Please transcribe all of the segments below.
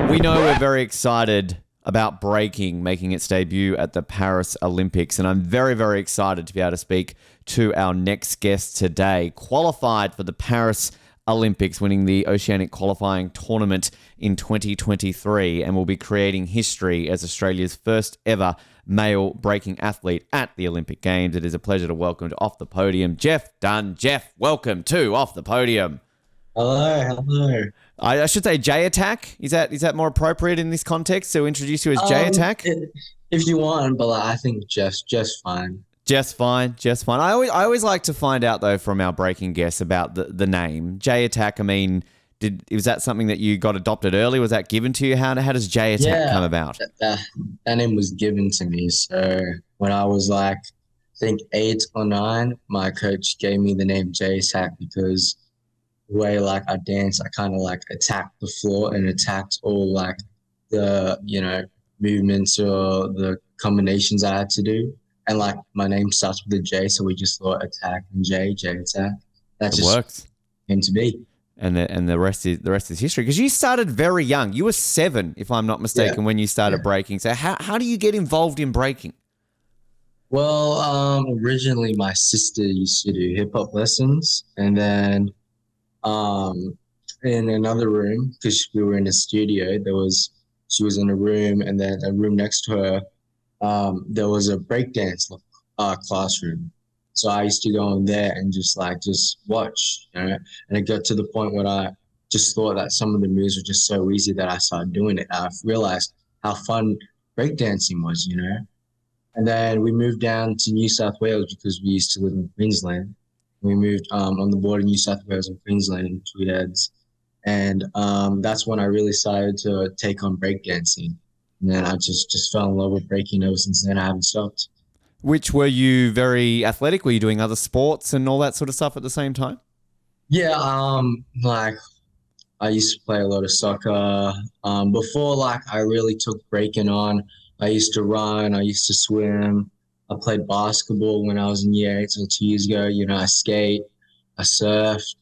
We know we're very excited about breaking making its debut at the Paris Olympics, and I'm very, very excited to be able to speak to our next guest today. Qualified for the Paris Olympics, winning the Oceanic qualifying tournament in 2023, and will be creating history as Australia's first ever male breaking athlete at the Olympic Games. It is a pleasure to welcome to Off the Podium, Jeff Dunne. Jeff, welcome to Off the Podium. Hello. I should say J-Attack. Is that more appropriate in this context to introduce you as J-Attack? If you want, but I think just fine. Just fine. I always like to find out though from our breaking guests about the name J-Attack. I mean, was that something that you got adopted early? Was that given to you? How does J-Attack come about? That name was given to me. So when I was like, I think 8 or 9, my coach gave me the name J-Attack because the way like I dance, I kind of like attacked the floor and attacked all like the, movements or the combinations I had to do. And like my name starts with a J, so we just thought attack and J-Attack. That just works. Came to be. And the rest is history. Because you started very young. You were 7, if I'm not mistaken, when you started breaking. So how do you get involved in breaking? Well, originally my sister used to do hip hop lessons, and then in another room, because we were in a studio, she was in a room, and then a room next to her, there was a breakdance classroom. So I used to go in there and just watch, and it got to the point where I just thought that some of the moves were just so easy that I started doing it. I realized how fun breakdancing was, And then we moved down to New South Wales because we used to live in Queensland. We moved on the border of New South Wales and Queensland in Tweedheads. And that's when I really started to take on breakdancing. And then I just fell in love with breaking ever since then. I haven't stopped. Which, were you very athletic? Were you doing other sports and all that sort of stuff at the same time? Yeah, like I used to play a lot of soccer. Before like I really took breaking on, I used to run, I used to swim. I played basketball when I was in year 8 or 2 years ago. I skate, I surfed.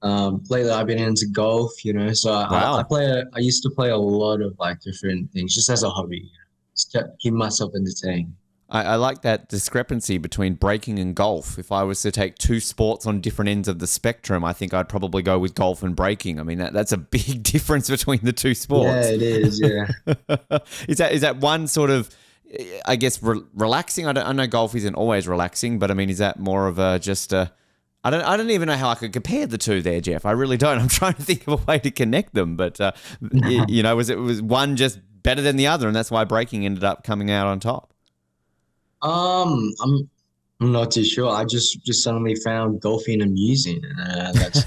Lately I've been into golf, so Wow. I used to play a lot of like different things just as a hobby, just to keep myself entertained. I like that discrepancy between breaking and golf. If I was to take 2 sports on different ends of the spectrum, I think I'd probably go with golf and breaking. I mean, that's a big difference between the 2 sports. Yeah, it is, yeah. Is that one sort of, I guess, relaxing? I know golf isn't always relaxing, but I mean, is that more of a just a... I don't even know how I could compare the 2 there, Jeff. I really don't. I'm trying to think of a way to connect them, but was one just better than the other, and that's why breaking ended up coming out on top? I'm not too sure. I just suddenly found golfing amusing, and that's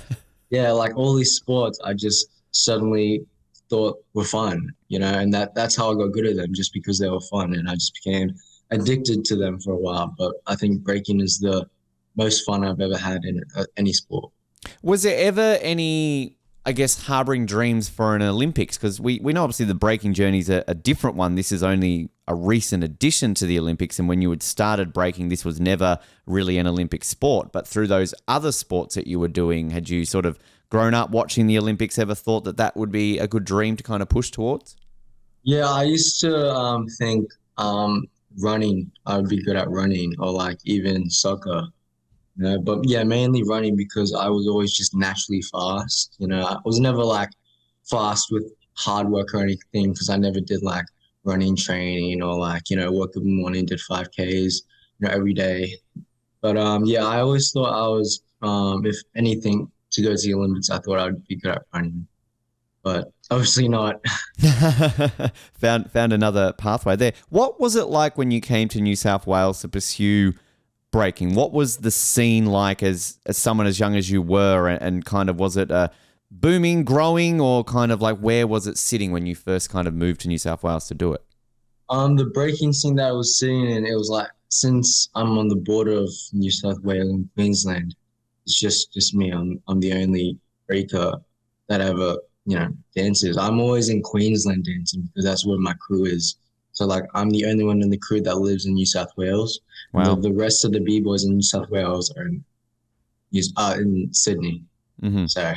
like all these sports I just suddenly thought were fun, and that's how I got good at them, just because they were fun, and I just became addicted to them for a while. But I think breaking is the most fun I've ever had in any sport. Was there ever any, I guess, harboring dreams for an Olympics? Because we know obviously the breaking journey is a different one. This is only a recent addition to the Olympics. And when you had started breaking, this was never really an Olympic sport. But through those other sports that you were doing, had you sort of grown up watching the Olympics, ever thought that would be a good dream to kind of push towards? Yeah, I used to think running, I would be good at running, or like even soccer. But yeah, mainly running because I was always just naturally fast. I was never like fast with hard work or anything because I never did like running training or like, woke up in the morning, did 5Ks, every day. But yeah, I always thought I was, if anything, to go to the Olympics, I thought I would be good at running. But obviously not. Found another pathway there. What was it like when you came to New South Wales to pursue breaking? What was the scene like as someone as young as you were, and kind of, was it booming, growing, or kind of like where was it sitting when you first kind of moved to New South Wales to do it? The breaking scene that I was seeing, and it was like, since I'm on the border of New South Wales and Queensland, it's just me. I'm the only breaker that ever dances. I'm always in Queensland dancing because that's where my crew is. So like I'm the only one in the crew that lives in New South Wales. Wow. The rest of the B-boys in New South Wales are in Sydney. Mm-hmm. So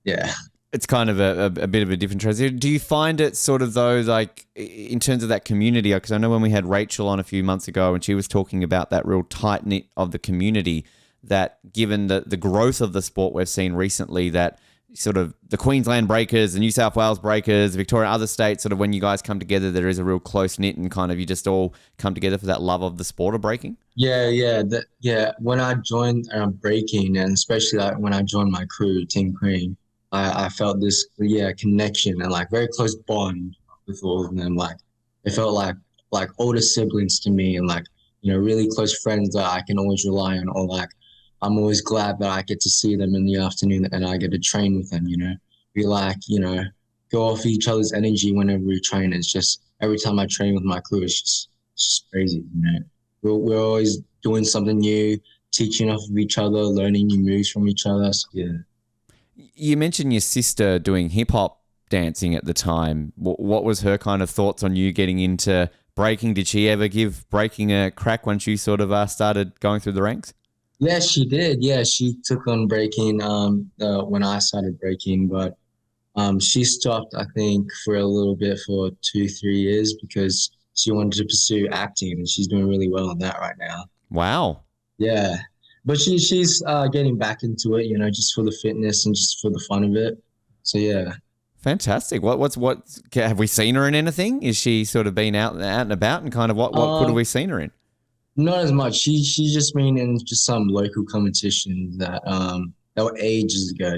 yeah. It's kind of a bit of a different transition. Do you find it sort of though, like in terms of that community? Because I know when we had Rachel on a few months ago and she was talking about that real tight knit of the community, that given the growth of the sport we've seen recently, that sort of the Queensland Breakers, the New South Wales Breakers, Victoria, other states, sort of when you guys come together, there is a real close knit and kind of you just all come together for that love of the sport of breaking? Yeah. When I joined breaking, and especially like when I joined my crew, Team Cream, I felt this connection and like very close bond with all of them. Like it felt like older siblings to me, and like really close friends that I can always rely on. Or like I'm always glad that I get to see them in the afternoon and I get to train with them. We like go off each other's energy whenever we train. It's just every time I train with my crew, it's just crazy. We're always doing something new, teaching off of each other, learning new moves from each other. So, yeah. You mentioned your sister doing hip hop dancing at the time. What was her kind of thoughts on you getting into breaking? Did she ever give breaking a crack once you sort of started going through the ranks? Yeah, she did. Yeah, she took on breaking when I started breaking, but she stopped, I think, for a little bit for 2, 3 years because she wanted to pursue acting, and she's doing really well in that right now. Wow. Yeah, but she's getting back into it, just for the fitness and just for the fun of it. So yeah. Fantastic. What have we seen her in anything? Is she sort of been out and about and kind of what could have we seen her in? Not as much. She's just been in just some local competitions that were ages ago,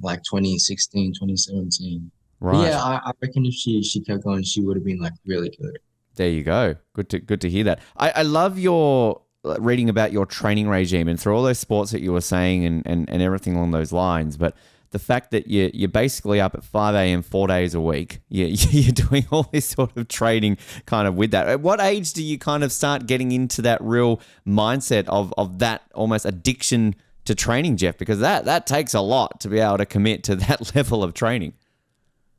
like 2016, 2017. But Right. yeah, I reckon if she kept going, she would have been like really good. There you go. Good to hear that. I love your reading about your training regime and through all those sports that you were saying and everything along those lines. But the fact that you're basically up at 5 a.m. 4 days a week, you're doing all this sort of training kind of with that. At what age do you kind of start getting into that real mindset of that almost addiction to training, Jeff? Because that takes a lot to be able to commit to that level of training.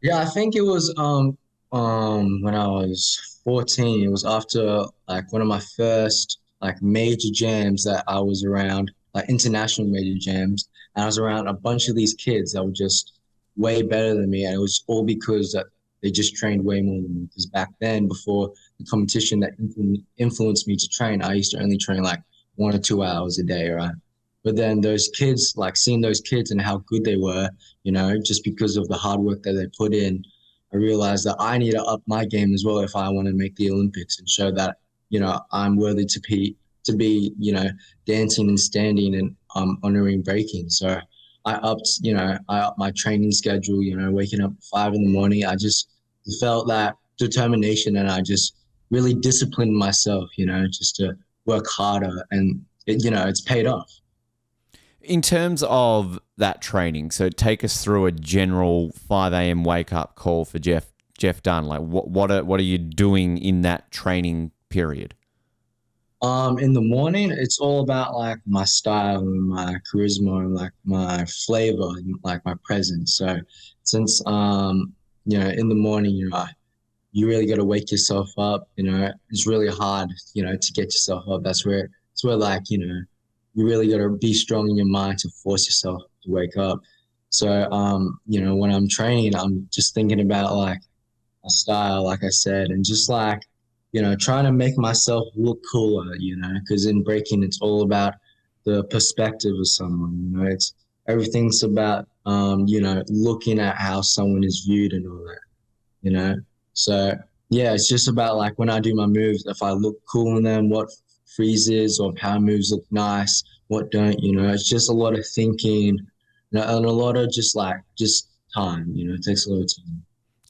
Yeah, I think it was when I was 14. It was after like one of my first like major jams that I was around, like international major jams, and I was around a bunch of these kids that were just way better than me, and it was all because that they just trained way more than me. Because back then, before the competition that influenced me to train, I used to only train like 1 or 2 hours a day, right? But then those kids, like seeing those kids and how good they were, just because of the hard work that they put in, I realized that I need to up my game as well if I want to make the Olympics and show that, I'm worthy to be dancing and standing and honoring breaking. So I upped my training schedule, waking up at 5 in the morning. I just felt that determination and I just really disciplined myself, just to work harder, and it's paid off. In terms of that training, so take us through a general 5 a.m. wake up call for Jeff Dunne. Like what are you doing in that training period? In the morning, it's all about like my style and my charisma and like my flavor and like my presence. So since in the morning, you really got to wake yourself up. It's really hard, to get yourself up. That's where like, you really got to be strong in your mind to force yourself to wake up. So, when I'm training, I'm just thinking about like my style, like I said, and just like, trying to make myself look cooler, because in breaking, it's all about the perspective of someone, it's everything's about, looking at how someone is viewed and all that, So, yeah, it's just about like when I do my moves, if I look cool in them, what freezes or power moves look nice, what don't, it's just a lot of thinking, and a lot of just time, it takes a lot of time.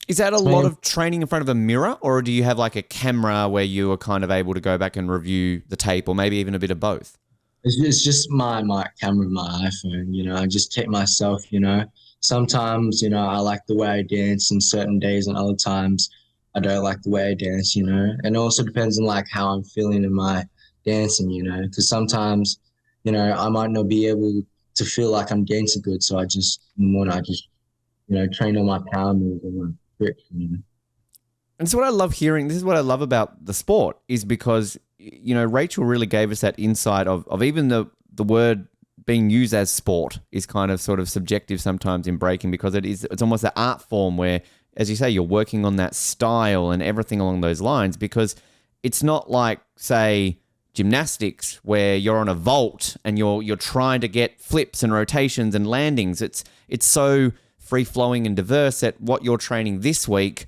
Is that a lot So of training in front of a mirror, or do you have like a camera where you are kind of able to go back and review the tape, or maybe even a bit of both? it's just my camera, my iPhone, I just take myself, sometimes, I like the way I dance in certain days and other times I don't like the way I dance, and it also depends on like how I'm feeling in my dancing, because sometimes, I might not be able to feel like I'm dancing good. So in the morning, I just, train on my power moves and my grip. And so what I love hearing, this is what I love about the sport, is because, Rachel really gave us that insight of even the word being used as sport is kind of sort of subjective sometimes in breaking, because it's almost an art form where, as you say, you're working on that style and everything along those lines, because it's not like, say, gymnastics where you're on a vault and you're trying to get flips and rotations and landings. It's so free flowing and diverse that what you're training this week,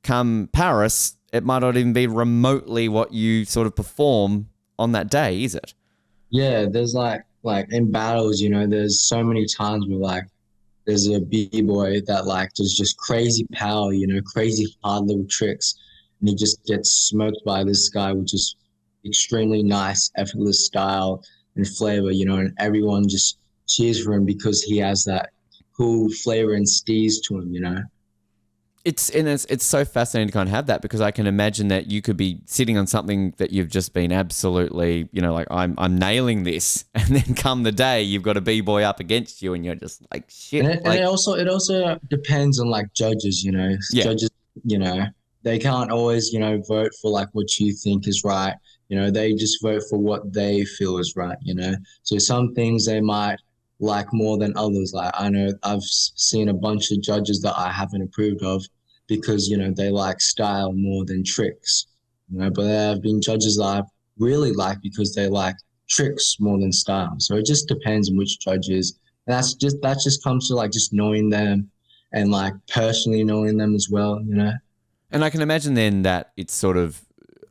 come Paris, it might not even be remotely what you sort of perform on that day, is it? Yeah, there's like in battles, there's so many times where like there's a b-boy that like does just crazy power, crazy hard little tricks, and he just gets smoked by this guy with just extremely nice, effortless style and flavor, and everyone just cheers for him because he has that cool flavor and steez to him. It's so fascinating to kind of have that, because I can imagine that you could be sitting on something that you've just been absolutely, like I'm nailing this, and then come the day you've got a b-boy up against you and you're just like shit. And it also depends on like judges, Yeah. Judges, they can't always, vote for like what you think is right. They just vote for what they feel is right, So some things they might like more than others. Like I know I've seen a bunch of judges that I haven't approved of because, they like style more than tricks, but there have been judges that I really like because they like tricks more than style. So it just depends on which judges. And that just comes to like just knowing them and like personally knowing them as well, And I can imagine then that it's sort of,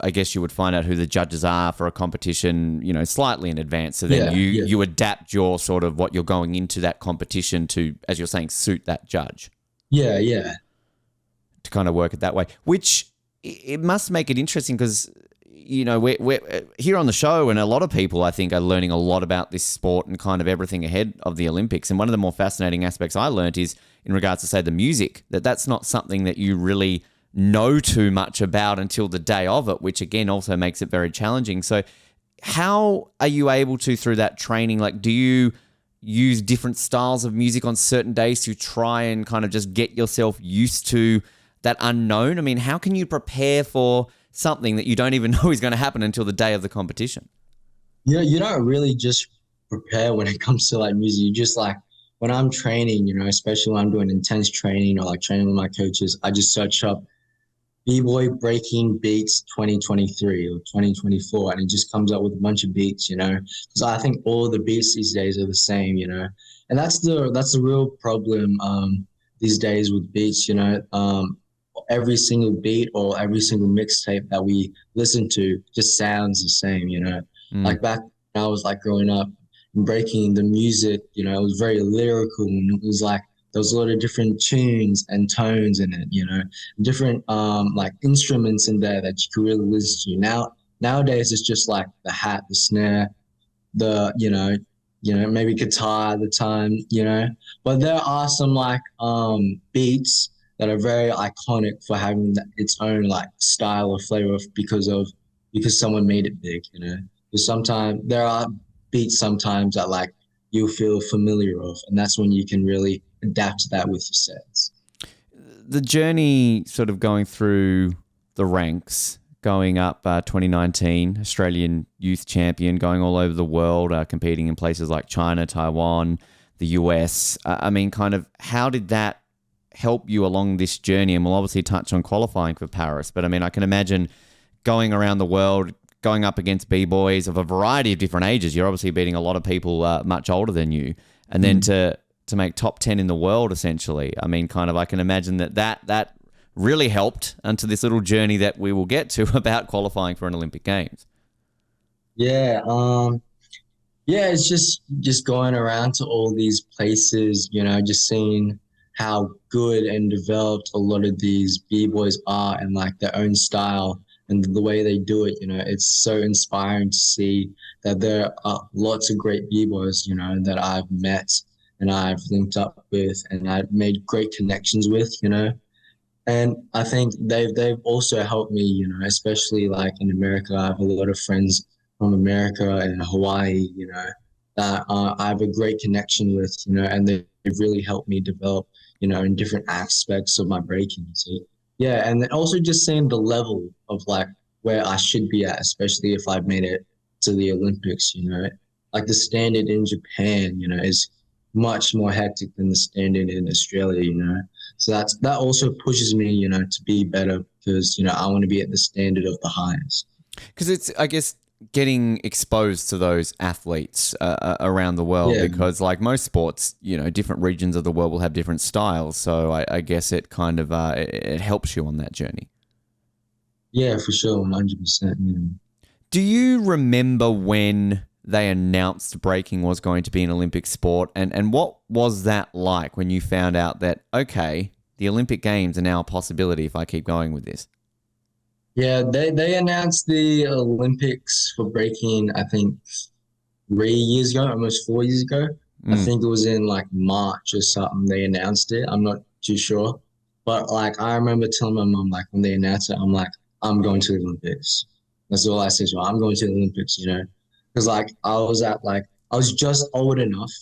I guess you would find out who the judges are for a competition, slightly in advance. So then you adapt your sort of what you're going into that competition to, as you're saying, suit that judge. Yeah, yeah. To kind of work it that way, which it must make it interesting because, we're here on the show, and a lot of people, I think, are learning a lot about this sport and kind of everything ahead of the Olympics. And one of the more fascinating aspects I learned is in regards to, say, the music, that's not something that you really know too much about until the day of it, which again also makes it very challenging. So how are you able to, through that training, like do you use different styles of music on certain days to try and kind of just get yourself used to that unknown? I mean, how can you prepare for something that you don't even know is going to happen until the day of the competition? You don't really just prepare when it comes to like music. You just like, when I'm training, especially when I'm doing intense training or like training with my coaches, I just search up B-boy breaking beats 2023 or 2024, and it just comes up with a bunch of beats, because I think all the beats these days are the same, and that's the real problem these days with beats, every single beat or every single mixtape that we listen to just sounds the same, like back when I was like growing up and breaking the music, it was very lyrical, and it was like there was a lot of different tunes and tones in it, different like instruments in there that you could really listen to. Nowadays it's just like the hat, the snare, the maybe guitar at the time, but there are some like beats that are very iconic for having its own like style or flavor because someone made it big, because sometimes there are beats sometimes that like you feel familiar of, and that's when you can really adapt to that with your sets. The journey sort of going through the ranks, going up 2019, Australian youth champion, going all over the world, competing in places like China, Taiwan, the US. I mean, kind of how did that help you along this journey? And we'll obviously touch on qualifying for Paris, but I mean, I can imagine going around the world, going up against b-boys of a variety of different ages. You're obviously beating a lot of people much older than you, and then to make top 10 in the world, essentially. I mean, kind of, I can imagine that really helped onto this little journey that we will get to about qualifying for an Olympic Games. Yeah, it's just going around to all these places, just seeing how good and developed a lot of these b-boys are and like their own style and the way they do it. It's so inspiring to see that there are lots of great b-boys, that I've met and I've linked up with and I've made great connections with, and I think they've also helped me, especially like in America. I have a lot of friends from America and Hawaii, that I have a great connection with, and they've really helped me develop, in different aspects of my breaking. So, yeah, and then also just seeing the level of like where I should be at, especially if I've made it to the Olympics, like the standard in Japan, is much more hectic than the standard in Australia. So that also pushes me, to be better because, I want to be at the standard of the highest. Because it's, I guess, getting exposed to those athletes around the world, Yeah, because like most sports, different regions of the world will have different styles. So I guess it kind of it helps you on that journey. yeah, for sure, 100%. Do you remember when they announced breaking was going to be an Olympic sport? And what was that like when you found out that, okay, the Olympic Games are now a possibility if I keep going with this? Yeah, they announced the Olympics for breaking, I think 3 years ago, almost 4 years ago. I Mm. think it was in like March or something. They announced it. I'm not too sure, but like I remember telling my mom like when they announced it, I'm like, I'm going to the Olympics. That's all I said. So I'm going to the Olympics, because like I was just old enough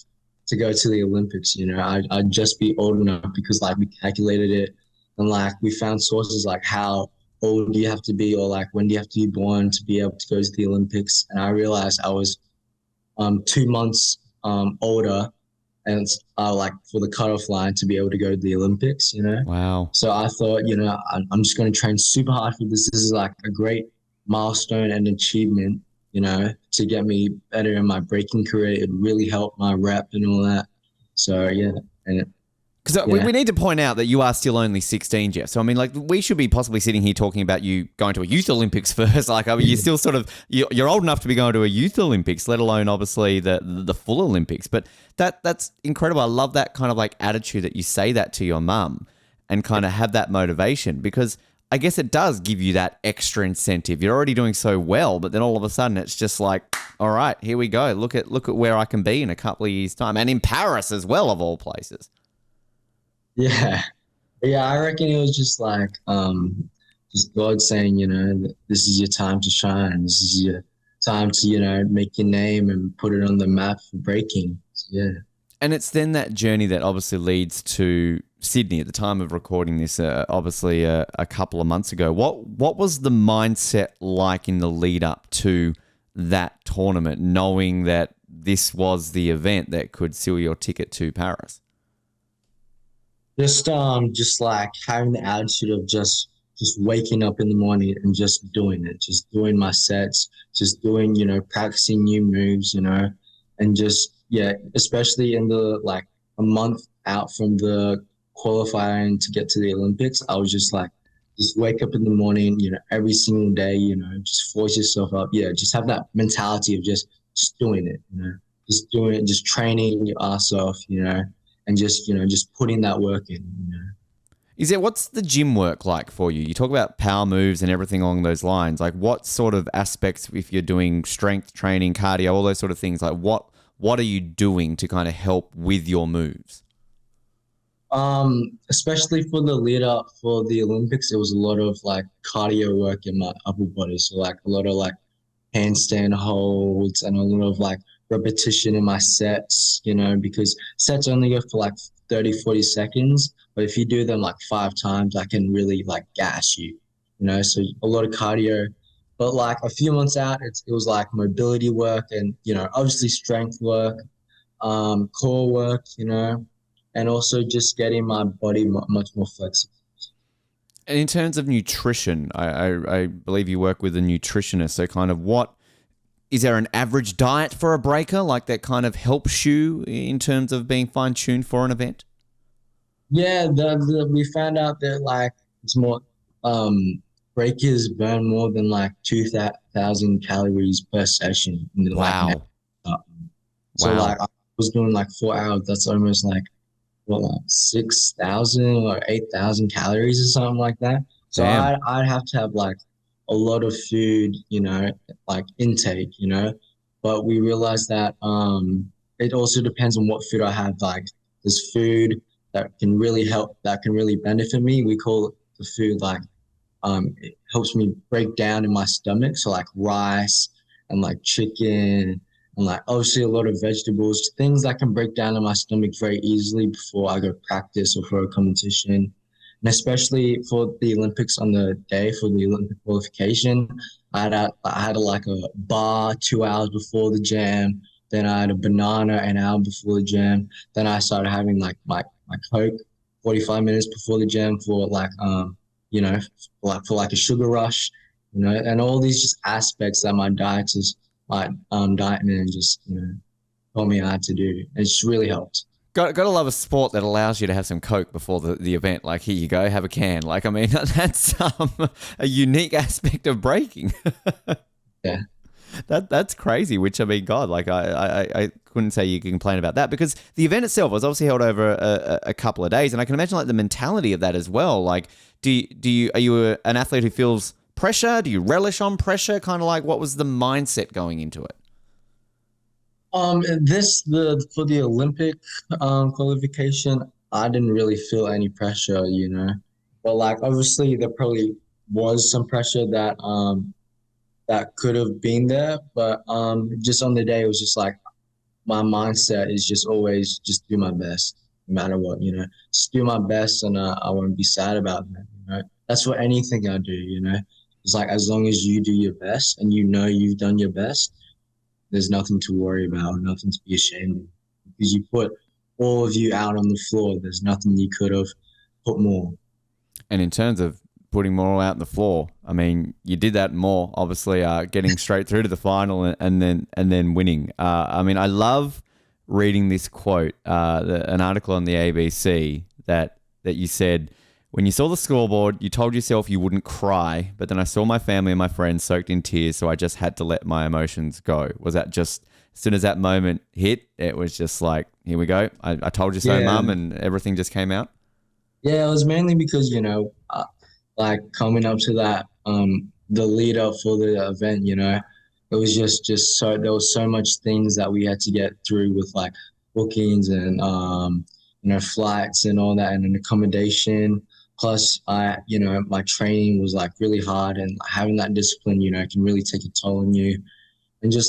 to go to the Olympics. I'd just be old enough because like we calculated it, and like we found sources like how old do you have to be, or like when do you have to be born to be able to go to the Olympics. And I realized I was 2 months older, and like for the cutoff line to be able to go to the Olympics. Wow. So I thought, I'm just going to train super hard for this. This is like a great milestone and achievement, to get me better in my breaking career. It really helped my rep and all that. So yeah, and Because yeah, we need to point out that you are still only 16, Jeff. So, I mean, like, we should be possibly sitting here talking about you going to a youth Olympics first. Like, I mean, you're still sort of, you're old enough to be going to a youth Olympics, let alone, obviously, the full Olympics. But that's incredible. I love that kind of, like, attitude that you say that to your mum and kind of have that motivation, because I guess it does give you that extra incentive. You're already doing so well, but then all of a sudden it's just like, all right, here we go. Look at where I can be in a couple of years' time. And in Paris as well, of all places. yeah, yeah. I reckon it was just God saying, that this is your time to shine. This is your time to, make your name and put it on the map for breaking. So, yeah. And it's then that journey that obviously leads to Sydney at the time of recording this, obviously a couple of months ago. What was the mindset like in the lead up to that tournament, knowing that this was the event that could seal your ticket to Paris? Just like having the attitude of just waking up in the morning and just doing it, just doing my sets, just doing, practicing new moves, and just yeah, especially in the like a month out from the qualifying to get to the Olympics, I was just like just wake up in the morning, every single day, just force yourself up. Yeah, just have that mentality of just doing it, just doing it, just training your ass off, and just putting that work in. What's the gym work like for you? You talk about power moves and everything along those lines. Like, what sort of aspects, if you're doing strength training, cardio, all those sort of things, like what are you doing to kind of help with your moves? Especially for the lead up for the Olympics, it was a lot of like cardio work in my upper body. So like a lot of like handstand holds and a lot of like repetition in my sets, because sets only go for like 30, 40 seconds. But if you do them like 5 times, I can really like gas you. So a lot of cardio. But like a few months out, it was like mobility work and, obviously strength work, core work, and also just getting my body much more flexible. And in terms of nutrition, I believe you work with a nutritionist. So kind of what is there an average diet for a breaker like that kind of helps you in terms of being fine-tuned for an event? Yeah, we found out that like it's more breakers burn more than like 2,000 calories per session in the like an Wow. hour. So Wow. like I was doing like 4 hours. That's almost like what, like 6,000 or 8,000 calories or something like that. So Damn. I'd have to have like a lot of food, like intake. But we realized that it also depends on what food I have. Like there's food that can really help, that can really benefit me. We call it the food like it helps me break down in my stomach. So like rice and like chicken and like obviously a lot of vegetables, things that can break down in my stomach very easily before I go practice or for a competition. And especially for the Olympics on the day for the Olympic qualification, I had like a bar 2 hours before the jam. Then I had a banana an hour before the gym. Then I started having like my Coke 45 minutes before the gym for like you know for like a sugar rush, you know, and all these just aspects that my diet man just told me I had to do. It's really helped. Got to love a sport that allows you to have some Coke before the event. Like, here you go, have a can. Like, I mean, that's a unique aspect of breaking. Yeah. That's crazy, which, I mean, God, like, I couldn't say you can complain about that, because the event itself was obviously held over a couple of days, and I can imagine, like, the mentality of that as well. Like, are you an athlete who feels pressure? Do you relish on pressure? Kind of like, what was the mindset going into it? For the Olympic qualification, I didn't really feel any pressure, you know. But like obviously there probably was some pressure that could have been there, but just on the day it was just like my mindset is just always just do my best, no matter what, you know. Just do my best, and I won't be sad about that, you know. That's for anything I do, you know. It's like as long as you do your best and you know you've done your best, there's nothing to worry about, nothing to be ashamed of. Because you put all of you out on the floor, there's nothing you could have put more. And in terms of putting more out on the floor, I mean, you did that more, obviously, getting straight through to the final and then winning. I mean, I love reading this quote, an article on the ABC that you said, when you saw the scoreboard, you told yourself you wouldn't cry, but then I saw my family and my friends soaked in tears, so I just had to let my emotions go. Was that just, as soon as that moment hit, it was just like, here we go. I told you so, Mum, and everything just came out? Yeah, it was mainly because, you know, like coming up to that, the lead up for the event, you know, it was just so, there was so much things that we had to get through with like bookings and, you know, flights and all that, and an accommodation. Plus, you know, my training was like really hard, and having that discipline, you know, can really take a toll on you. And just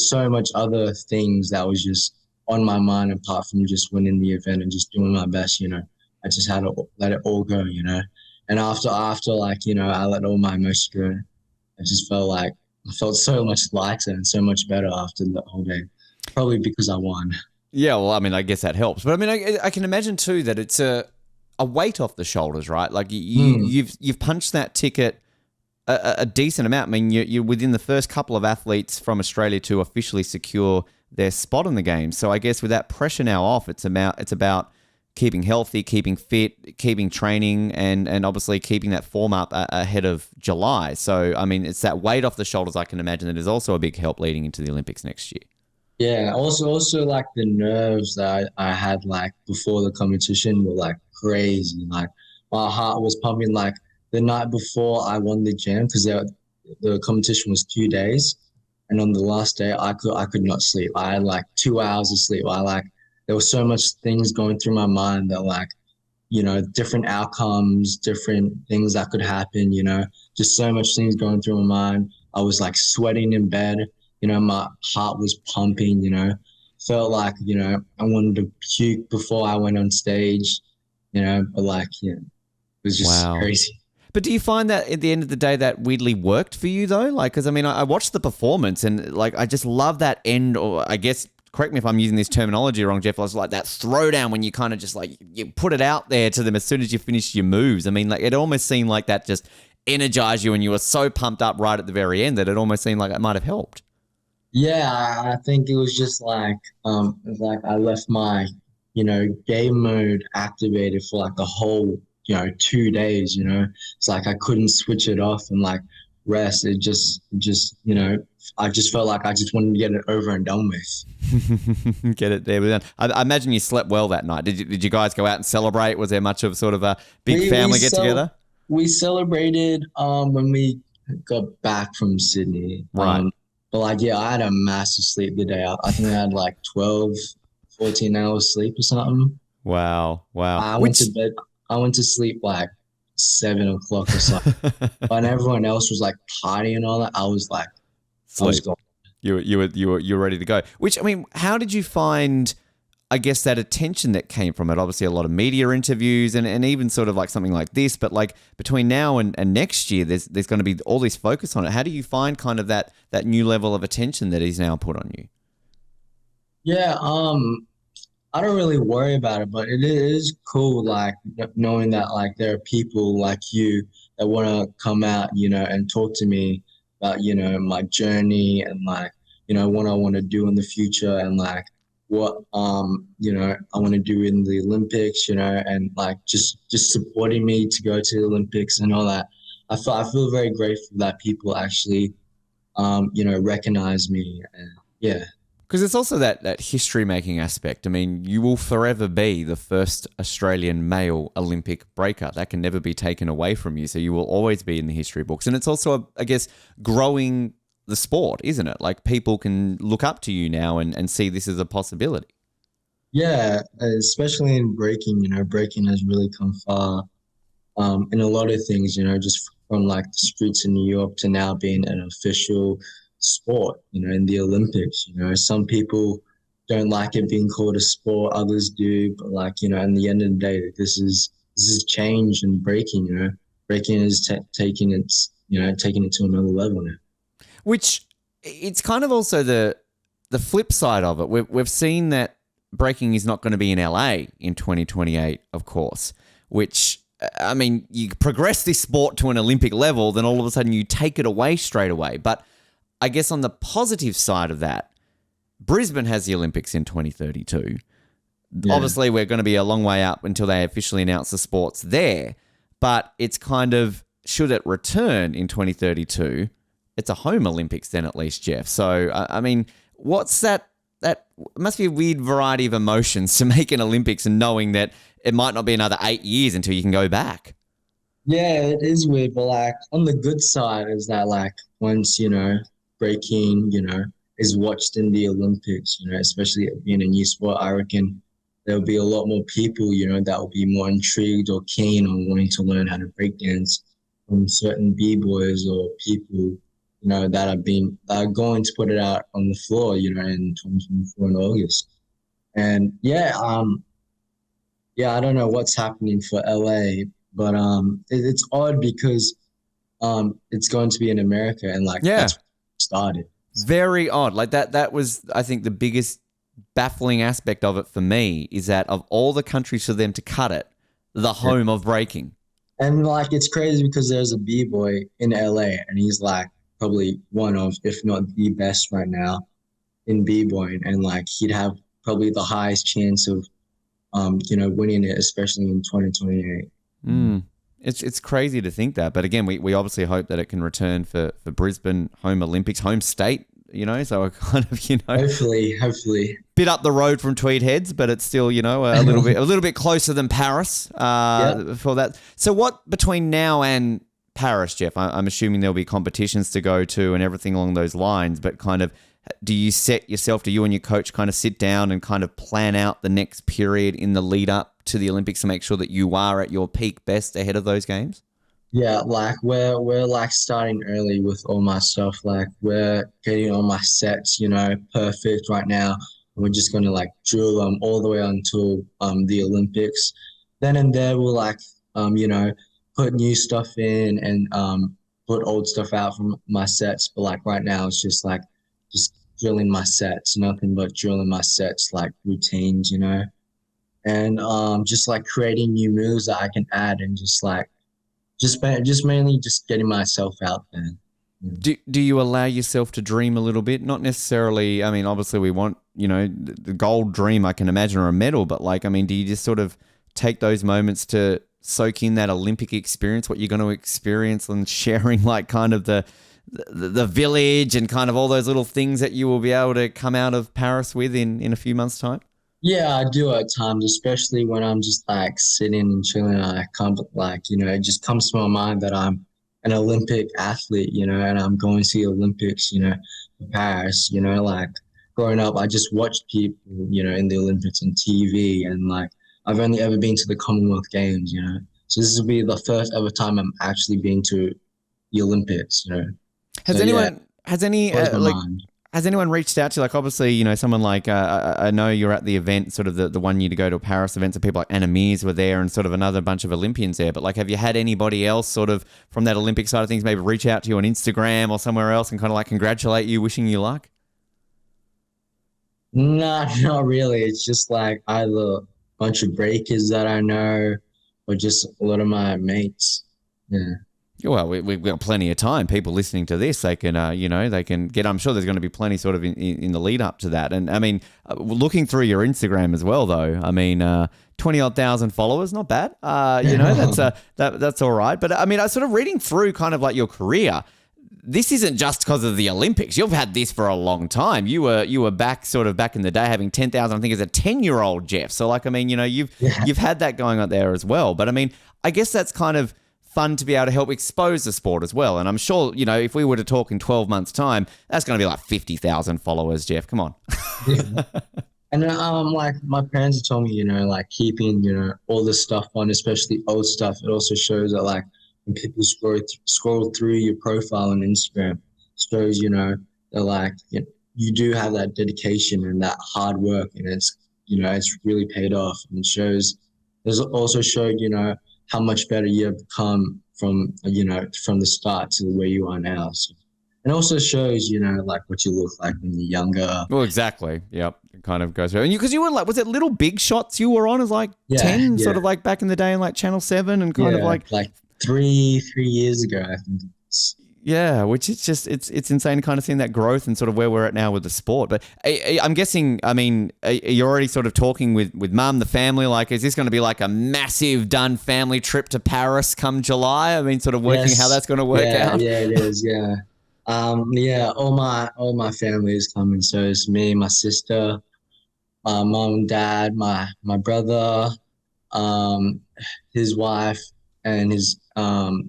so much other things that was just on my mind apart from just winning the event and just doing my best, you know. I just had to let it all go, you know. And after like, you know, I let all my emotions go, I just felt like I felt so much lighter and so much better after the whole day. Probably because I won. Yeah, well, I mean, I guess that helps. But I mean, I can imagine too that it's a weight off the shoulders, right? Like you've punched that ticket a decent amount. I mean, you're within the first couple of athletes from Australia to officially secure their spot in the game. So I guess with that pressure now off, it's about keeping healthy, keeping fit, keeping training, and obviously keeping that form up ahead of July. So I mean, it's that weight off the shoulders. I can imagine that is also a big help leading into the Olympics next year. Yeah, also like the nerves that I had like before the competition were like crazy. Like my heart was pumping like the night before I won the gym, because the competition was 2 days, and on the last day I could not sleep. I had like 2 hours of sleep. There was so much things going through my mind that like, you know, different outcomes, different things that could happen, you know, just so much things going through my mind. I was like sweating in bed, you know, my heart was pumping, you know, felt like, you know, I wanted to puke before I went on stage, you know, but like, yeah, it was just Wow. crazy. But do you find that at the end of the day that weirdly worked for you though? Like, because I mean, I watched the performance and like I just love that end, or I guess, correct me if I'm using this terminology wrong, Jeff. I was like that throwdown when you kind of just like you put it out there to them as soon as you finish your moves. I mean, like it almost seemed like that just energized you, and you were so pumped up right at the very end that it almost seemed like it might have helped. Yeah, I think it was just like, it was like I left my, you know, game mode activated for like the whole, you know, 2 days, you know. It's like I couldn't switch it off and like rest. You know, I just felt like I just wanted to get it over and done with. Get it there. I imagine you slept well that night. Did you guys go out and celebrate? Was there much of sort of a big family get together? We celebrated when we got back from Sydney. Right. But like, yeah, I had a massive sleep the day. I think I had like 12, 14 hours sleep or something. Wow. I went to bed. I went to sleep like 7 o'clock or something. When everyone else was like partying and all that, I was like, I was gone. You were ready to go. Which, I mean, how did you find, I guess, that attention that came from it? Obviously a lot of media interviews and even sort of like something like this, but like between now and next year, there's going to be all this focus on it. How do you find kind of that new level of attention that is now put on you? Yeah, I don't really worry about it, but it is cool, like knowing that like there are people like you that want to come out, and talk to me about, my journey and like, what I want to do in the future and like what I want to do in the Olympics, and like just supporting me to go to the Olympics and all that. I feel very grateful that people actually recognize me and yeah. Because it's also that history making aspect. I mean, you will forever be the first Australian male Olympic breaker. That can never be taken away from you. So you will always be in the history books. And it's also, I guess, growing the sport, isn't it? Like people can look up to you now and see this as a possibility. Yeah, especially in breaking, breaking has really come far in a lot of things, just from like the streets in New York to now being an official sport, in the Olympics. Some people don't like it being called a sport, others do, but like, in the end of the day, this is change and breaking, breaking is taking it to another level now. Which it's kind of also the flip side of it. We've seen that breaking is not going to be in LA in 2028, of course, which I mean, you progress this sport to an Olympic level, then all of a sudden you take it away straight away. But I guess on the positive side of that, Brisbane has the Olympics in 2032. Yeah. Obviously, we're going to be a long way up until they officially announce the sports there. But it's kind of, should it return in 2032, it's a home Olympics then at least, Jeff. So, I mean, what's that? That must be a weird variety of emotions to make an Olympics and knowing that it might not be another 8 years until you can go back. Yeah, it is weird, but like on the good side is that like once, breaking, is watched in the Olympics, especially it being a new sport, I reckon there'll be a lot more people, that will be more intrigued or keen on wanting to learn how to break dance from certain b-boys or people, that are going to put it out on the floor, in 2024 in August. And yeah, I don't know what's happening for LA, but it's odd because it's going to be in America and like Yeah. that's where it started. Very odd. Like that was, I think, the biggest baffling aspect of it for me is that of all the countries for them to cut it, the Yeah. home of breaking. And like it's crazy because there's a b-boy in LA and he's like probably one of, if not the best right now in b-boying, and like he'd have probably the highest chance of winning it, especially in 2028. Mm. It's crazy to think that. But again, we obviously hope that it can return for Brisbane, home Olympics, home state, so we're kind of, Hopefully. bit up the road from Tweed Heads, but it's still, a little bit closer than Paris Yeah. for that. So what between now and Paris, Jeff? I'm assuming there'll be competitions to go to and everything along those lines, but kind of do you and your coach kind of sit down and kind of plan out the next period in the lead up to the Olympics to make sure that you are at your peak best ahead of those games? Yeah, like we're like starting early with all my stuff. Like we're getting all my sets, perfect right now. And we're just gonna like drill them all the way until the Olympics. Then and there we'll like put new stuff in and put old stuff out from my sets. But like right now it's just drilling my sets, nothing but drilling my sets like routines, and just like creating new moves that I can add and just mainly just getting myself out there. Do you allow yourself to dream a little bit? Not necessarily, I mean, obviously we want, the gold dream, I can imagine, or a medal, but like, I mean, do you just sort of take those moments to soak in that Olympic experience, what you're going to experience, and sharing like kind of the village and kind of all those little things that you will be able to come out of Paris with in a few months' time? Yeah, I do at times, especially when I'm just like sitting and chilling. I come like, it just comes to my mind that I'm an Olympic athlete, and I'm going to the Olympics, for Paris, like growing up, I just watched people, in the Olympics on TV and like I've only ever been to the Commonwealth Games, So this will be the first ever time I'm actually being to the Olympics, Has So yeah, anyone, has any, blows my like, mind. has anyone reached out to you? Like, obviously, someone like, I know you're at the event, sort of the 1 year to go to a Paris event, so people like Anna Mears were there and sort of another bunch of Olympians there. But like, have you had anybody else sort of from that Olympic side of things maybe reach out to you on Instagram or somewhere else and kind of like congratulate you, wishing you luck? Not really. It's just like either a bunch of breakers that I know or just a lot of my mates. Yeah. Well, we've got plenty of time. People listening to this, they can, they can get. I'm sure there's going to be plenty sort of in the lead up to that. And I mean, looking through your Instagram as well, though. I mean, 20 odd thousand followers, not bad. That's all right. But I mean, I sort of reading through kind of like your career. This isn't just because of the Olympics. You've had this for a long time. You were back in the day having 10,000. I think as a 10-year-old Jeff. So like, I mean, you've had that going on there as well. But I mean, I guess that's kind of fun to be able to help expose the sport as well. And I'm sure, if we were to talk in 12 months' time, that's going to be like 50,000 followers, Jeff. Come on. Yeah. And like my parents have told me, like keeping, all this stuff on, especially old stuff. It also shows that like when people scroll through your profile on Instagram, shows, that like you do have that dedication and that hard work, and it's really paid off. And there's also showed, how much better you have become from the start to where you are now. So, and also shows, like what you look like when you're younger. Well, exactly. Yep. It kind of goes through. And because you were like, was it Little Big Shots you were on as like 10, sort of like back in the day in like Channel 7 and kind of like 3 years ago, I think. Yeah, which is just, it's insane kind of seeing that growth and sort of where we're at now with the sport. But I'm guessing, I mean, you're already sort of talking with mum, the family, like, is this going to be like a massive Dunne family trip to Paris come July? I mean, sort of working how that's going to work out. Yeah, it is, yeah. All my family is coming. So it's me, my sister, mom, dad, my brother, his wife and his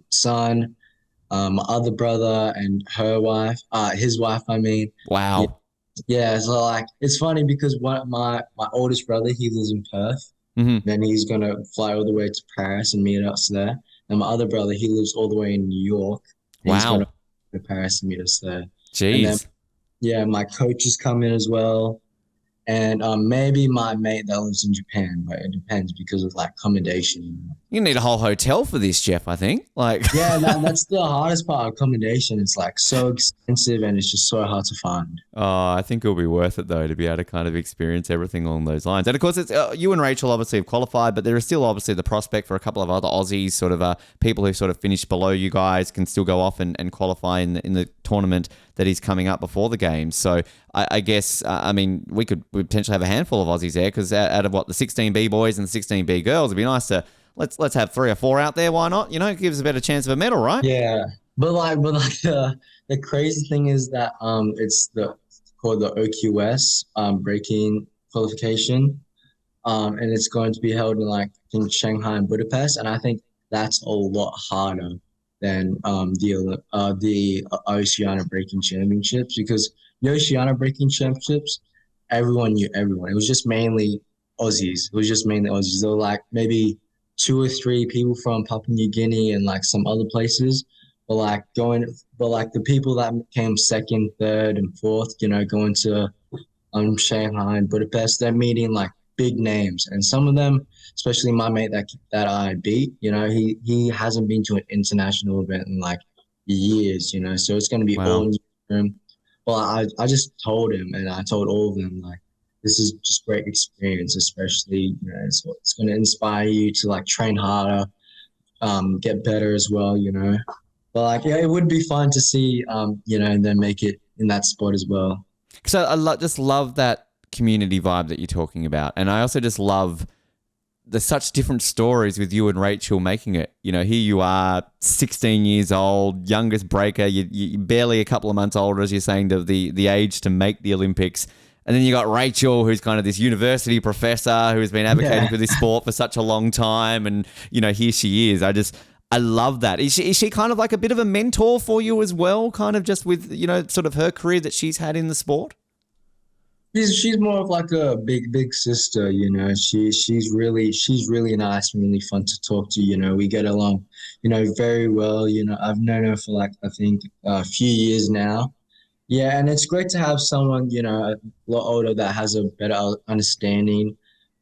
son, my other brother and her wife, his wife, I mean. Wow. Yeah, so like it's funny because my oldest brother, he lives in Perth. Mm-hmm. Then he's gonna fly all the way to Paris and meet us there. And my other brother, he lives all the way in New York. He's gonna go to Paris and meet us there. Jeez. And then, yeah, my coach is coming as well. And maybe my mate that lives in Japan, but it depends because of like accommodation. You need a whole hotel for this, Jeff, I think. Like, yeah, that's the hardest part. Accommodation. It's like so expensive and it's just so hard to find. Oh, I think it'll be worth it though to be able to kind of experience everything along those lines. And of course, it's you and Rachel obviously have qualified, but there is still obviously the prospect for a couple of other Aussies, sort of people who sort of finished below you guys can still go off and qualify in the tournament that is coming up before the games. So I guess, I mean, we potentially have a handful of Aussies there because out of the 16B boys and the 16B girls, it'd be nice to let's have 3 or 4 out there. Why not? It gives us a better chance of a medal, right? Yeah, but the crazy thing is that it's called the OQS breaking qualification, and it's going to be held in Shanghai and Budapest, and I think that's a lot harder than the Oceania Breaking Championships, because the Oceania Breaking Championships, everyone knew everyone. It was just mainly Aussies. There were like maybe 2 or 3 people from Papua New Guinea and like some other places. But the people that came 2nd, 3rd, and 4th, going to Shanghai and Budapest, they're meeting like big names, and some of them, especially my mate that I beat, he hasn't been to an international event in like years, so it's going to be all new for him. Well, I just told him, and I told all of them, like, this is just great experience, especially, it's going to inspire you to like train harder, get better as well, But like, yeah, it would be fun to see, and then make it in that spot as well. So I just love that community vibe that you're talking about. And I also just love there's such different stories with you and Rachel making it. Here you are, 16 years old, youngest breaker. You're barely a couple of months older, as you're saying, to the age to make the Olympics. And then you got Rachel, who's kind of this university professor who has been advocating for this sport for such a long time. And, here she is. I love that. Is she kind of like a bit of a mentor for you as well, kind of just with, sort of her career that she's had in the sport? She's more of like a big sister, She's really nice and really fun to talk to. We get along, very well. I've known her for like I think a few years now. Yeah, and it's great to have someone a lot older that has a better understanding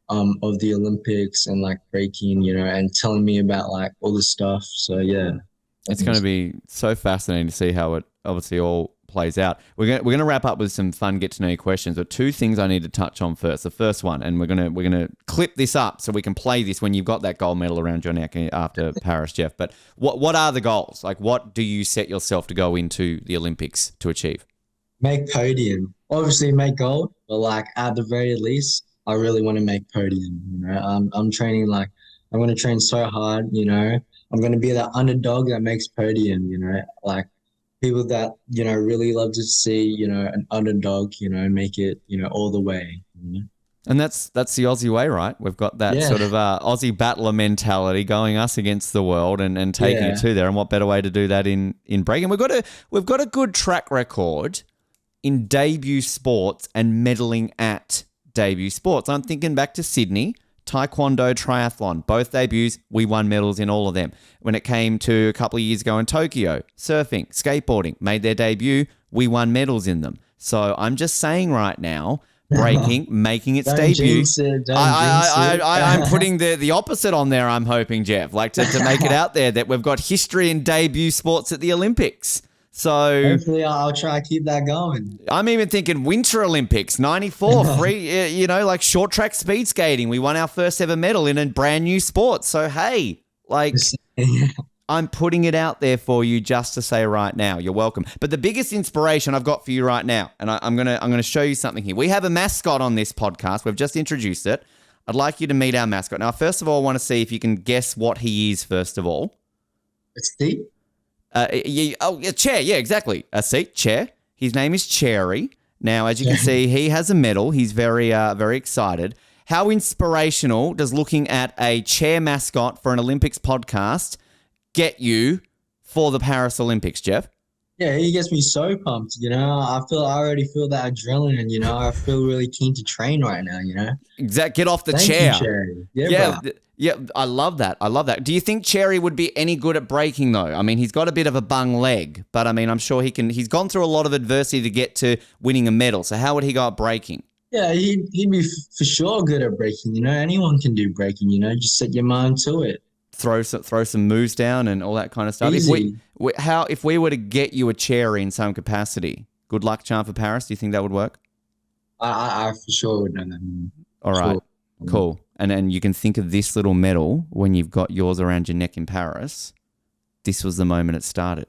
of the Olympics and like breaking, and telling me about like all the stuff. So yeah, it's going to be so fascinating to see how it obviously all plays out. We're gonna wrap up with some fun get to know you questions, but two things I need to touch on first. The first one, and we're gonna clip this up so we can play this when you've got that gold medal around your neck after Paris, Jeff. But what are the goals? Like, what do you set yourself to go into the Olympics to achieve? Make podium. Obviously, make gold, but like at the very least, I really want to make podium. You know, I'm training like I'm going to train so hard. You know, I'm going to be that underdog that makes podium. You know, like people that really love to see an underdog make it all the way. You know? And that's the Aussie way, right? We've got that sort of Aussie battler mentality going us against the world and taking it to there. And what better way to do that in breaking? We've got a good track record in debut sports and medaling at debut sports. I'm thinking back to Sydney, Taekwondo, triathlon, both debuts, we won medals in all of them. When it came to a couple of years ago in Tokyo, surfing, skateboarding, made their debut, we won medals in them. So I'm just saying right now, breaking, making its debut. I'm putting the opposite on there, I'm hoping, Jeff, like to make it out there that we've got history in debut sports at the Olympics. So hopefully I'll try to keep that going. I'm even thinking Winter Olympics, 94, free, like short track speed skating. We won our first ever medal in a brand new sport. So, hey, like I'm putting it out there for you just to say right now, you're welcome. But the biggest inspiration I've got for you right now, and I'm gonna show you something here. We have a mascot on this podcast. We've just introduced it. I'd like you to meet our mascot. Now, first of all, I want to see if you can guess what he is, first of all. It's Steve? Chair. Yeah, exactly. A seat, chair. His name is Cherry. Now, as you can see, he has a medal. He's very excited. How inspirational does looking at a chair mascot for an Olympics podcast get you for the Paris Olympics, Jeff? Yeah, he gets me so pumped, I already feel that adrenaline and, I feel really keen to train right now, Exactly. Get off the Thank chair. you, Cherry. Yeah, I love that. Do you think Cherry would be any good at breaking, though? I mean, he's got a bit of a bung leg, but I mean, I'm sure he's gone through a lot of adversity to get to winning a medal. So how would he go at breaking? Yeah, he'd be for sure good at breaking, anyone can do breaking, just set your mind to it. Throw some moves down and all that kind of stuff. Easy. If we were to get you a Cherry in some capacity, good luck charm for Paris, do you think that would work? I for sure would know that. All right, sure. Cool. And then you can think of this little medal when you've got yours around your neck in Paris. This was the moment it started.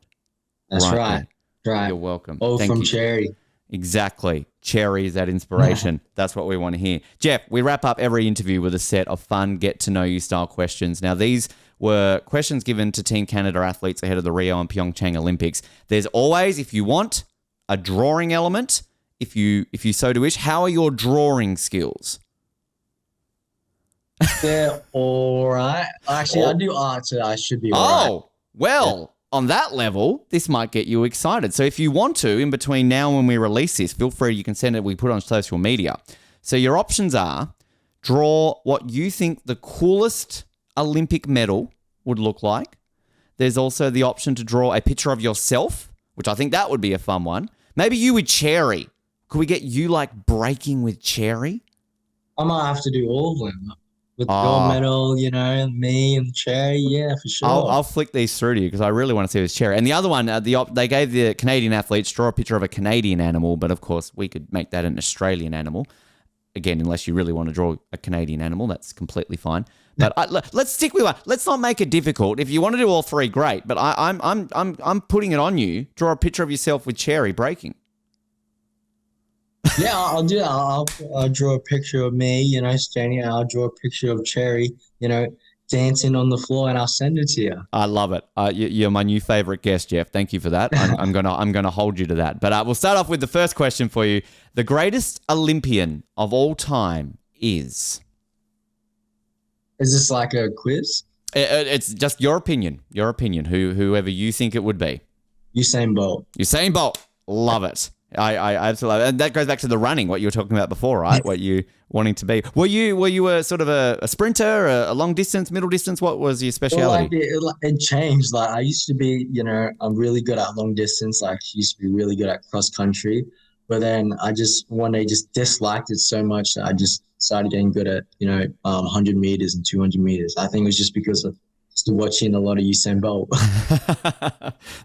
That's right. You're welcome. All Thank from you. Cherry. Exactly. Cherry is that inspiration. That's what we want to hear. Jeff, we wrap up every interview with a set of fun get-to-know-you style questions. Now, these were questions given to Team Canada athletes ahead of the Rio and Pyeongchang Olympics. There's always, if you want, a drawing element, if you so do wish. How are your drawing skills? They're all right. Actually, I do art, so I should be all right. Well, on that level, this might get you excited. So if you want to, in between now and when we release this, feel free, you can send it, we put it on social media. So your options are draw what you think the coolest Olympic medal would look like. There's also the option to draw a picture of yourself, which I think that would be a fun one. Maybe you with Cherry. Could we get you like breaking with Cherry? I might have to do all of them. With the gold medal, and me and Cherry, yeah, for sure. I'll flick these through to you because I really want to see this Cherry. And the other one, they gave the Canadian athletes draw a picture of a Canadian animal, but of course we could make that an Australian animal. Again, unless you really want to draw a Canadian animal, that's completely fine. But let's stick with one. Let's not make it difficult. If you want to do all three, great. But I'm putting it on you. Draw a picture of yourself with Cherry breaking. Yeah, I'll do that. I'll draw a picture of me, standing. I'll draw a picture of Cherry, dancing on the floor, and I'll send it to you. I love it. You're my new favorite guest, Jeff. Thank you for that. I'm gonna hold you to that. But we'll start off with the first question for you. The greatest Olympian of all time is? Is this like a quiz? It's just your opinion. Your opinion. Whoever you think it would be. Usain Bolt. Usain Bolt. Love it. I absolutely, and that goes back to the running, what you were talking about before, right? What you wanting to be. Were you a sort of a sprinter, a long distance, middle distance? What was your speciality? It changed. Like I used to be, I'm really good at long distance. Like I used to be really good at cross country, but then I just one day just disliked it so much that I just started getting good at 100 meters and 200 meters. I think it was just because of just watching a lot of Usain Bolt.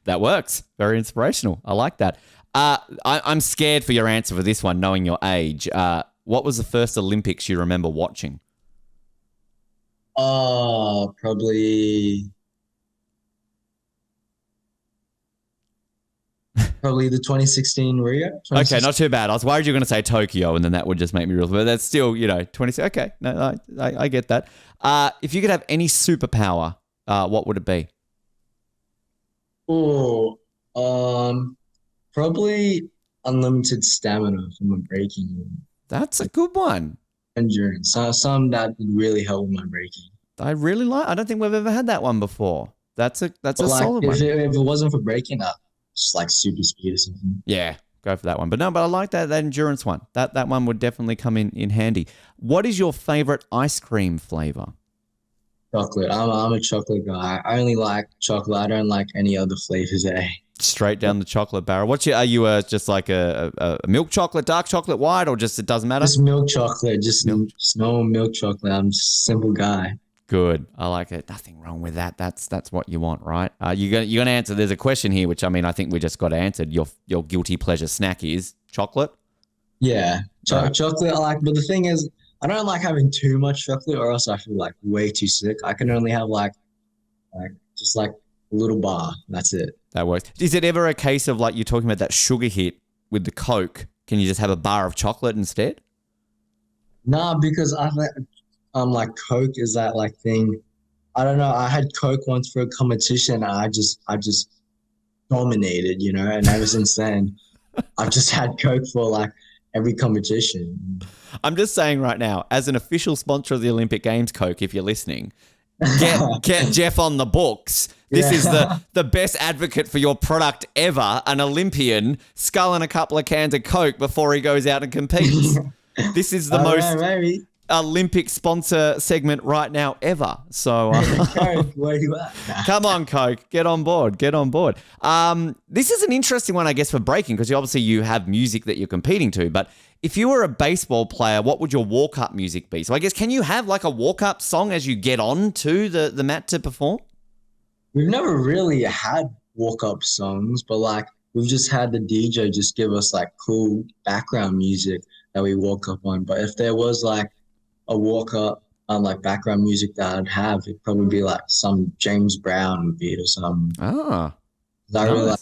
That works. Very inspirational. I like that. I'm scared for your answer for this one, knowing your age. What was the first Olympics you remember watching? Probably the 2016 Rio. Okay, 2016. not too bad. I was worried you were going to say Tokyo, and then that would just make me real. But that's still, 20. Okay, no, I get that. If you could have any superpower, what would it be? Oh, probably unlimited stamina from a breaking That's a good one. endurance. Some that would really help with my breaking. I don't think we've ever had that one before. That's a But solid one. if it wasn't for breaking up, just like super speed or something. Yeah, go for that one. But I like that endurance one. That one would definitely come in handy. What is your favorite ice cream flavor? Chocolate. I'm a chocolate guy. I only like chocolate. I don't like any other flavors. Straight down the chocolate barrel. Are you just like a milk chocolate, dark chocolate, white, or just it doesn't matter? Just milk chocolate. Just no milk chocolate. I'm just a simple guy. Good. I like it. Nothing wrong with that. That's what you want, right? You're gonna answer. There's a question here, which I think we just got answered. Your guilty pleasure snack is chocolate. Yeah, chocolate I like, but the thing is, I don't like having too much chocolate, or else I feel like way too sick. I can only have like just like a little bar. That's it. That works. Is it ever a case of like you're talking about that sugar hit with the Coke? Can you just have a bar of chocolate instead? Nah, because I think like Coke is that like thing. I don't know. I had Coke once for a competition, and I just dominated, and ever since then, I've just had Coke for like every competition. I'm just saying right now, as an official sponsor of the Olympic Games, Coke, if you're listening, get Jeff on the books. This is the best advocate for your product ever, an Olympian sculling a couple of cans of Coke before he goes out and competes. This is the most Olympic sponsor segment right now ever. So Coke, where you at? come on, Coke, get on board. This is an interesting one, I guess, for breaking, because you have music that you're competing to. But if you were a baseball player, what would your walk-up music be? So I guess, can you have like a walk-up song as you get on to the mat to perform? We've never really had walk-up songs, but like we've just had the DJ just give us like cool background music that we walk up on. But if there was like a walk-up like background music that I'd have, it'd probably be like some James Brown beat or something. Ah, I really like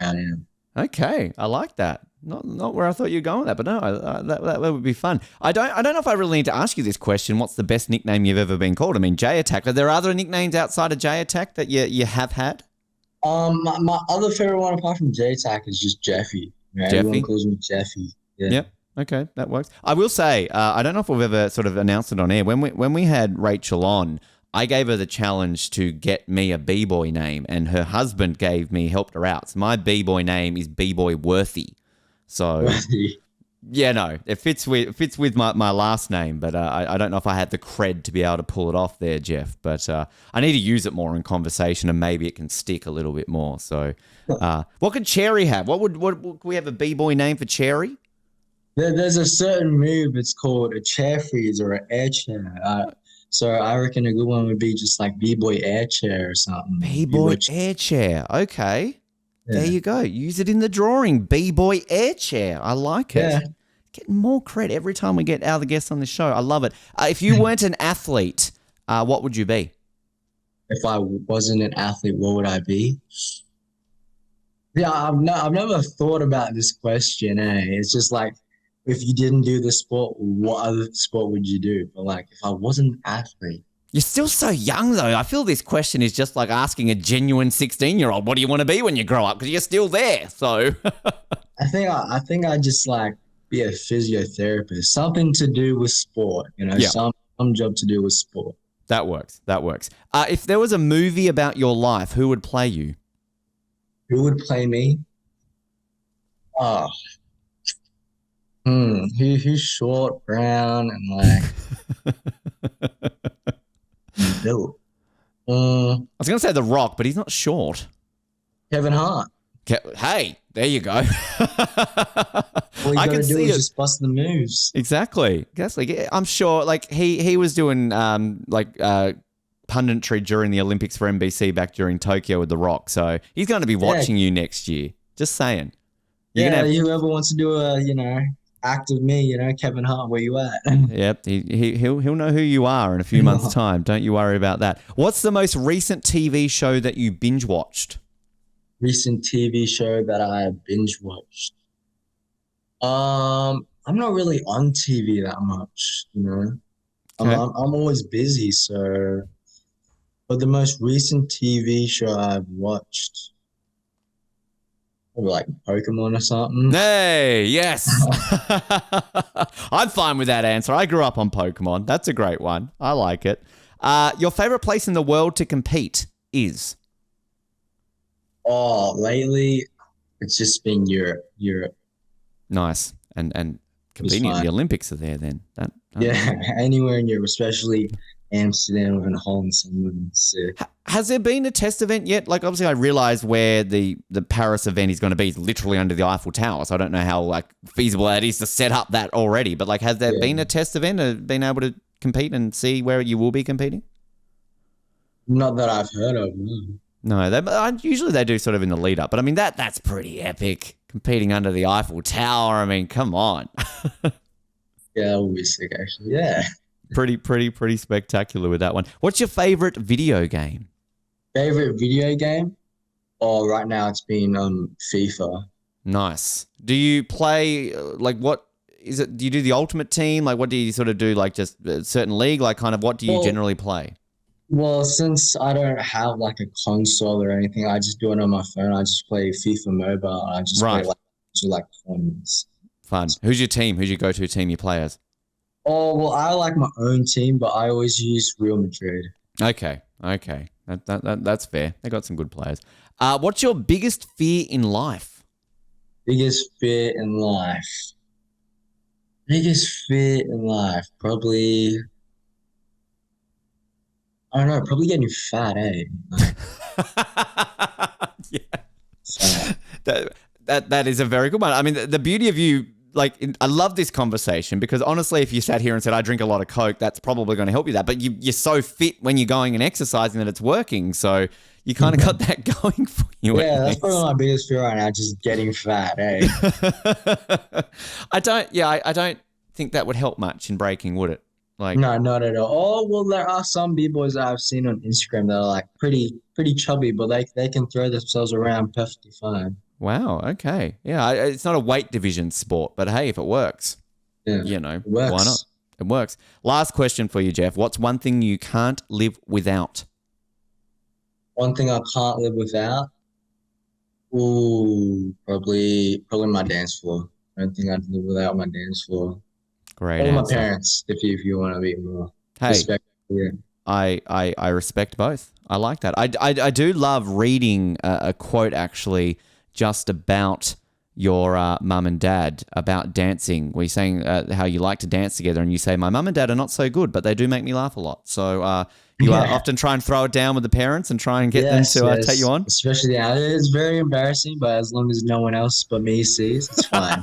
nice. Brown, Okay, I like that. Not where I thought you were going with that, but no, that would be fun. I don't know if I really need to ask you this question. What's the best nickname you've ever been called? I mean, J Attack. Are there other nicknames outside of J Attack that you have had? My other favorite one apart from J Attack is just Jeffy. Jeffy? Everyone calls me Jeffy. Yeah. Yep. Okay, that works. I will say, I don't know if we've ever sort of announced it on air. When we had Rachel on, I gave her the challenge to get me a b-boy name, and her husband helped her out. So my b-boy name is b-boy Worthy. So yeah, no, it fits with my last name, but I don't know if I had the cred to be able to pull it off there, Jeff. But I need to use it more in conversation, and maybe it can stick a little bit more. So, what could Cherry have? What could we have a b-boy name for Cherry? There's a certain move. It's called a chair freeze or an air chair. So I reckon a good one would be just like b-boy air chair or something. B-boy air chair. Okay. Yeah. There you go. Use it in the drawing. B-boy air chair. I like it. Yeah. Getting more credit every time we get other guests on the show. I love it. If you weren't an athlete, what would you be? If I wasn't an athlete, what would I be? Yeah, I've never thought about this question. It's just like, if you didn't do this sport, what other sport would you do? But like, if I wasn't an athlete. You're still so young, though. I feel this question is just like asking a genuine 16-year-old, what do you want to be when you grow up? Because you're still there, so. I think I just like be a physiotherapist, something to do with sport, some job to do with sport. That works. If there was a movie about your life, who would play you? Who would play me? Oh. Who's short, brown, and like built? I was going to say The Rock, but he's not short. Kevin Hart. Hey, there you go. All you got to do is just bust the moves. Exactly. I'm sure, like he was doing punditry during the Olympics for NBC back during Tokyo with The Rock, so he's going to be watching you next year. Just saying. You're Yeah, gonna have. whoever wants to do a, act of me, Kevin Hart, where you at? Yep, he'll know who you are in a few months' time. Don't you worry about that. What's the most recent TV show that you binge watched? Recent TV show that I binge watched. I'm not really on TV that much. I'm Okay. I'm, I'm always busy, so. But the most recent TV show I've watched, probably like Pokemon or something. Hey, yes. I'm fine with that answer. I grew up on Pokemon. That's a great one. I like it. Your favorite place in the world to compete is? Oh, lately it's just been Europe. Europe Nice. And was convenient. The fine. Olympics are there then. Yeah, anywhere in Europe, especially Amsterdam and Holland. Someone sick. Has there been a test event yet? Like, obviously, I realize where the Paris event is going to be is literally under the Eiffel Tower. So I don't know how feasible that is to set up that already. But has there Yeah. been a test event? Been able to compete and see where you will be competing? Not that I've heard of. No. No, usually they do sort of in the lead up. But I mean that's pretty epic. Competing under the Eiffel Tower. I mean, come on. Yeah, that would be sick, actually. Yeah. Pretty spectacular with that one. What's your favorite video game? Favorite video game? Oh, right now it's been FIFA. Nice. Do you play what is it? Do you do the Ultimate Team? What do you sort of do? Just a certain league? Kind of what do you Well, generally play? Well, since I don't have like a console or anything, I just do it on my phone. I just play FIFA Mobile. I just Right. play tournaments. Fun. Who's your team? Who's your go-to team you play as? Oh, well, I like my own team, but I always use Real Madrid. Okay. That's fair. They got some good players. What's your biggest fear in life? Biggest fear in life. Biggest fear in life. Probably, I don't know, probably getting fat, eh? Yeah. Fat. That is a very good one. I mean, the beauty of you, I love this conversation because honestly, if you sat here and said, I drink a lot of Coke, that's probably going to help you that. But you're so fit when you're going and exercising that it's working. So you kind of got that going for you. Yeah, that's probably my biggest fear right now, just getting fat, eh? I don't think that would help much in breaking, would it? No, not at all. Oh, well, there are some b-boys that I've seen on Instagram that are pretty chubby, but they can throw themselves around perfectly fine. Wow. Okay. Yeah. It's not a weight division sport, but hey, if it works, Yeah, it works. why not? It works. Last question for you, Jeff. What's one thing you can't live without? One thing I can't live without. Ooh, probably my dance floor. I don't think I'd live without my dance floor. Great Or my answer. parents, if you want to be more Hey, respectful. Yeah. I respect both. I like that. I do love reading a quote actually just about your mum and dad about dancing. Where you're saying how you like to dance together, and you say, my mum and dad are not so good, but they do make me laugh a lot. So you often try and throw it down with the parents and try and get them to take you on? Especially now. It's very embarrassing, but as long as no one else but me sees, it's fine.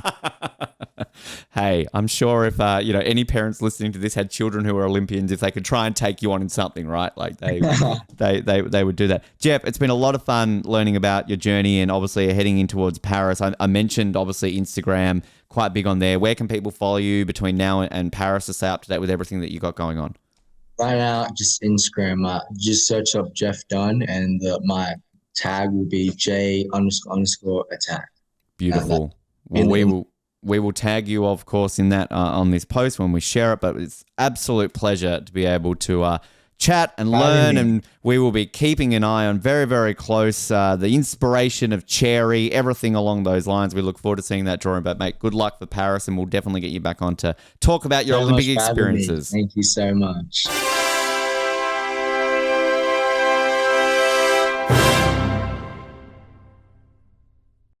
Hey, I'm sure if any parents listening to this had children who are Olympians, if they could try and take you on in something, right? They would do that. Jeff, it's been a lot of fun learning about your journey and obviously heading in towards Paris. I mentioned obviously Instagram, quite big on there. Where can people follow you between now and Paris to stay up to date with everything that you got going on? Right now, just Instagram. Just search up Jeff Dunne, and my tag will be J__attack. Beautiful. Well, we will tag you, of course, in that on this post when we share it. But it's absolute pleasure to be able to chat and learn, and we will be keeping an eye on very, very close the inspiration of Cherry, everything along those lines. We look forward to seeing that drawing. But mate, good luck for Paris, and we'll definitely get you back on to talk about your Olympic experiences. Thank you so much.